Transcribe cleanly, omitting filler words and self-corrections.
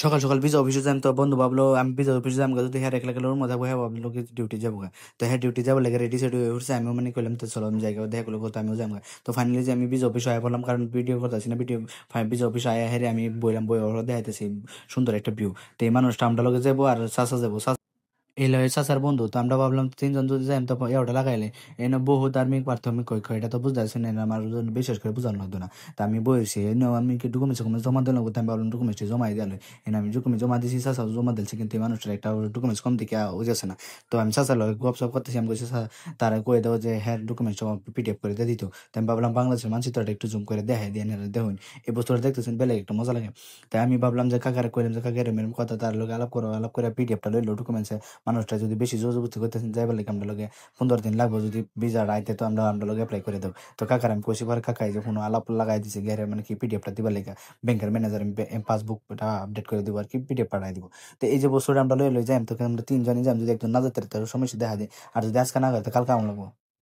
সকাল সকাল ভিজা অফিসে যাম, তো বন্ধু ভাবলো আমি ভিজা অফিসে যাম যদি হ্যাঁ একলা গেলে ওর মজা হ্যাঁ ভাবলো কি ডিউটি যাবো গা। তো হ্যাঁ ডিউটি যাবো লেগে রেডি সেডি হয়ে উঠছে, আমিও মানে করলাম তো চলো আমি জায়গা দেখা করলো তো আমিও যাবো। তো ফাইনালি যে আমি ভিজা অফিসে আয়া পড়লাম, কারণ ভিডিও করতেছি না, ভিজা অফিসে আয়া হেরে আমি বইলাম, বই ওরা দেখাইতেছি সুন্দর একটা ভিউ। তো এই মানুষটা আমরা লগে যাবো আর চাচা যাবো, এলো চাচার বন্ধু। তো আমরা ভাবলাম তিনজন যদি যাই তো ওটা লাগাইলে এনে বহু ধার্মিক পার্থমিক কই এটা তো বুঝতে পারছি না, আমার জন্য বিশেষ করে বোঝানো হতো না। তা আমি বসছি এনে আমি কি ডকুমেন্টস জমা দিলাম, আমি ভাবলাম ডকুমেন্টস জমাই দিলে এনে আমি ডকুমেন্ট জমা দিয়েছি, চাচা জমা দিয়েছি, কিন্তু এই মানুষটার একটা ডকুমেন্টস কম দিকে যাচ্ছে না। তো আমি চাচার লগে গপসপ করতেছি, আমি কইছি তারা কয়ে দেবো যে হ্যাঁ ডকুমেন্টস জমা পিডিএফ করে দিয়ে দিত। তো আমি ভাবলাম বাংলাদেশের মানচিত্রটা একটু জুম করে দেখাই দিয়ে দেখুন এই বস্তুটা দেখতেছেন বেলে একটা মজা লাগে। তাই আমি ভাবলাম যে কাকারে কইলাম যে কাকারে মেরম কথা, তার লোক আলাপ করে পিডিএফটা লইলো ডকুমেন্টস। মানুষটা যদি বেশি জোরজবস্তি করতেছেন যাইবার লাগে আমরা লগে 15 দিন লাগবো, যদি ভিসা আইতে তো আমরা লগে অ্যাপ্লাই করে দেবো। তো কাকার আমি কইছি পরে কাকাই যে কোনো আলাপ লাগাই দিছে গেরে, মানে কি পিডিএফটা দিবার লাগে ব্যাংকের ম্যানেজার পাসবুকটা আপডেট করে দিব আর কি পিডিএফ পাঠাই দিব। তো এই যে বস্তুটা আমরা লই যাই, তো আমরা তিনজনই যাই, যদি একজন না যেতে তার সমস্যা দেখা যায়, আর যদি আজকে না হয় তো কালকে আমার লাগবো।